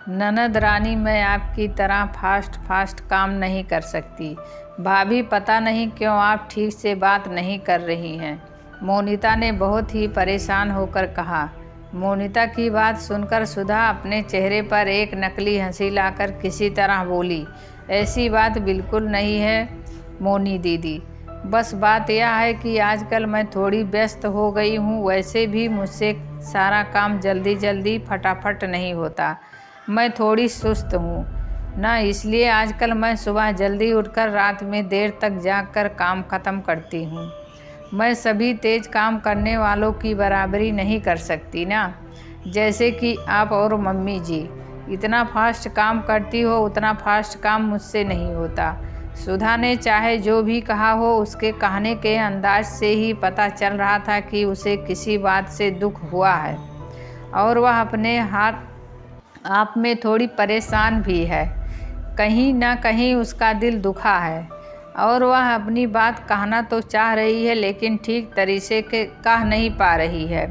ननद रानी, मैं आपकी तरह फास्ट काम नहीं कर सकती। भाभी, पता नहीं क्यों आप ठीक से बात नहीं कर रही हैं, मोनिता ने बहुत ही परेशान होकर कहा। मोनिता की बात सुनकर सुधा अपने चेहरे पर एक नकली हंसी लाकर किसी तरह बोली, ऐसी बात बिल्कुल नहीं है मोनी दीदी। बस बात यह है कि आजकल मैं थोड़ी व्यस्त हो गई हूँ। वैसे भी मुझसे सारा काम जल्दी फटाफट नहीं होता। मैं थोड़ी सुस्त हूँ ना, इसलिए आजकल मैं सुबह जल्दी उठकर रात में देर तक जागकर काम ख़त्म करती हूँ। मैं सभी तेज़ काम करने वालों की बराबरी नहीं कर सकती ना, जैसे कि आप और मम्मी जी। इतना फास्ट काम करती हो उतना फास्ट काम मुझसे नहीं होता। सुधा ने चाहे जो भी कहा हो, उसके कहने के अंदाज से ही पता चल रहा था कि उसे किसी बात से दुख हुआ है और वह अपने हाथ आप में थोड़ी परेशान भी है। कहीं ना कहीं उसका दिल दुखा है और वह अपनी बात कहना तो चाह रही है, लेकिन ठीक तरीके से कह नहीं पा रही है।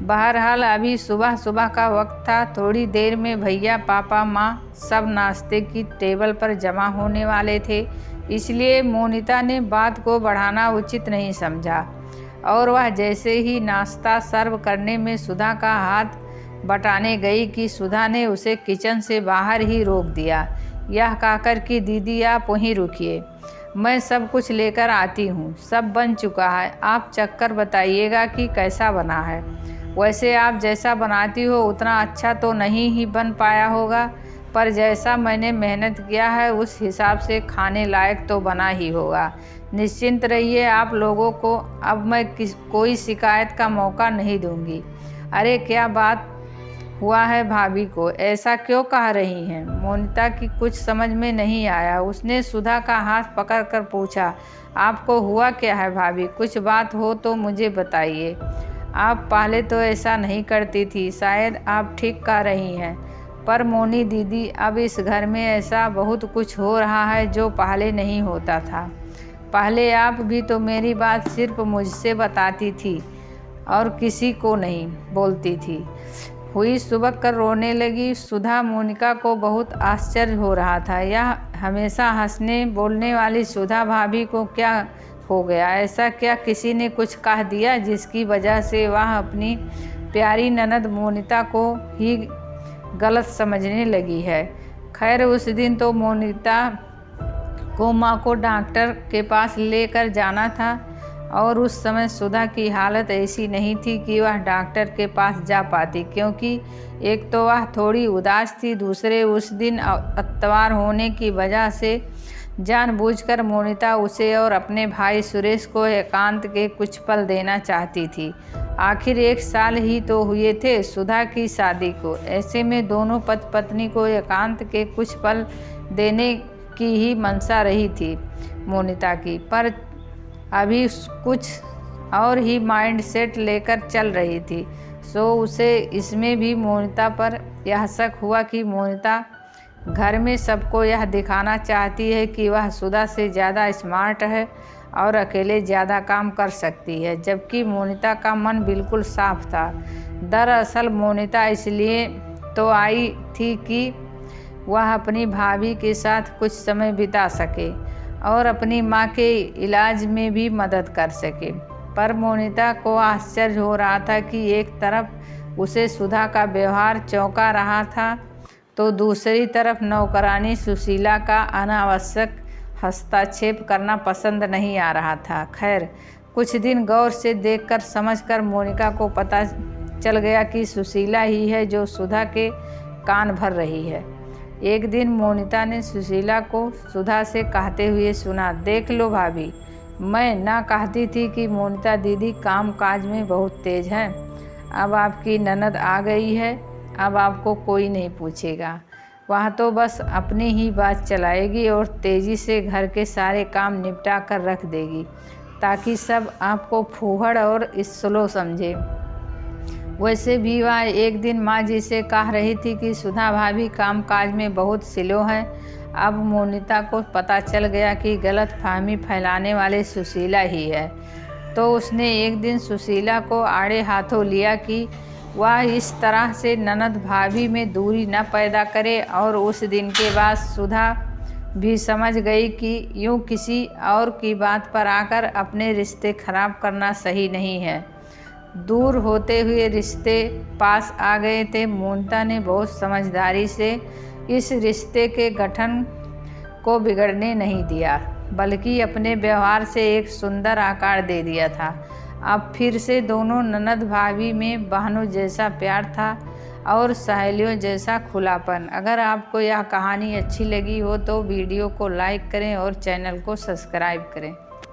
बहरहाल अभी सुबह सुबह का वक्त था। थोड़ी देर में भैया, पापा, माँ सब नाश्ते की टेबल पर जमा होने वाले थे, इसलिए मोनिता ने बात को बढ़ाना उचित नहीं समझा और वह जैसे ही नाश्ता सर्व करने में सुधा का हाथ बटाने गई कि सुधा ने उसे किचन से बाहर ही रोक दिया, यह कहकर कि दीदी आप वहीं रुकिए, मैं सब कुछ लेकर आती हूँ। सब बन चुका है, आप चक्कर बताइएगा कि कैसा बना है। वैसे आप जैसा बनाती हो उतना अच्छा तो नहीं ही बन पाया होगा, पर जैसा मैंने मेहनत किया है उस हिसाब से खाने लायक तो बना ही होगा। निश्चिंत रहिए, आप लोगों को अब मैं कोई शिकायत का मौका नहीं दूंगी। अरे क्या बात हुआ है भाभी को ऐसा क्यों कह रही हैं? मोनिता की कुछ समझ में नहीं आया। उसने सुधा का हाथ पकड़कर पूछा, आपको हुआ क्या है भाभी? कुछ बात हो तो मुझे बताइए। आप पहले तो ऐसा नहीं करती थी, शायद आप ठीक कह रही हैं, पर मोनी दीदी अब इस घर में ऐसा बहुत कुछ हो रहा है जो पहले नहीं होता था। पहले आप भी तो मेरी बात सिर्फ मुझसे बताती थी और किसी को नहीं बोलती थी। हुई सुबह कर रोने लगी सुधा। मोनिका को बहुत आश्चर्य हो रहा था, यह हमेशा हंसने बोलने वाली सुधा भाभी को क्या हो गया? ऐसा क्या किसी ने कुछ कह दिया जिसकी वजह से वह अपनी प्यारी ननद मोनिता को ही गलत समझने लगी है? खैर उस दिन तो मोनिता को माँ को डॉक्टर के पास लेकर जाना था और उस समय सुधा की हालत ऐसी नहीं थी कि वह डॉक्टर के पास जा पाती, क्योंकि एक तो वह थोड़ी उदास थी, दूसरे उस दिन इतवार होने की वजह से जानबूझकर मोनिता उसे और अपने भाई सुरेश को एकांत के कुछ पल देना चाहती थी। आखिर 1 साल ही तो हुए थे सुधा की शादी को, ऐसे में दोनों पति पत्नी को एकांत के कुछ पल देने की ही मंशा रही थी मोनिता की, पर अभी कुछ और ही माइंड सेट लेकर चल रही थी। सो उसे इसमें भी मोनिता पर यह शक हुआ कि मोनिता घर में सबको यह दिखाना चाहती है कि वह सुधा से ज़्यादा स्मार्ट है और अकेले ज़्यादा काम कर सकती है, जबकि मोनिता का मन बिल्कुल साफ था। दरअसल मोनिता इसलिए तो आई थी कि वह अपनी भाभी के साथ कुछ समय बिता सके और अपनी माँ के इलाज में भी मदद कर सके। पर मोनिता को आश्चर्य हो रहा था कि एक तरफ उसे सुधा का व्यवहार चौंका रहा था, तो दूसरी तरफ नौकरानी सुशीला का अनावश्यक हस्तक्षेप करना पसंद नहीं आ रहा था। खैर कुछ दिन गौर से देखकर समझकर मोनिका को पता चल गया कि सुशीला ही है जो सुधा के कान भर रही है। एक दिन मोनिता ने सुशीला को सुधा से कहते हुए सुना, देख लो भाभी, मैं ना कहती थी कि मोनिता दीदी काम काज में बहुत तेज हैं। अब आपकी ननद आ गई है, अब आपको कोई नहीं पूछेगा, वह तो बस अपनी ही बात चलाएगी और तेज़ी से घर के सारे काम निपटा कर रख देगी, ताकि सब आपको फूहड़ और स्लो समझे। वैसे भी वह एक दिन माँ जी से कह रही थी कि सुधा भाभी काम काज में बहुत स्लो हैं। अब मोनिता को पता चल गया कि गलत फहमी फैलाने वाले सुशीला ही है, तो उसने एक दिन सुशीला को आड़े हाथों लिया कि वह इस तरह से ननद भाभी में दूरी न पैदा करे। और उस दिन के बाद सुधा भी समझ गई कि यूँ किसी और की बात पर आकर अपने रिश्ते खराब करना सही नहीं है। दूर होते हुए रिश्ते पास आ गए थे। मोनिता ने बहुत समझदारी से इस रिश्ते के गठन को बिगड़ने नहीं दिया, बल्कि अपने व्यवहार से एक सुंदर आकार दे दिया था। अब फिर से दोनों ननद भाभी में बहनों जैसा प्यार था और सहेलियों जैसा खुलापन। अगर आपको यह कहानी अच्छी लगी हो तो वीडियो को लाइक करें और चैनल को सब्सक्राइब करें।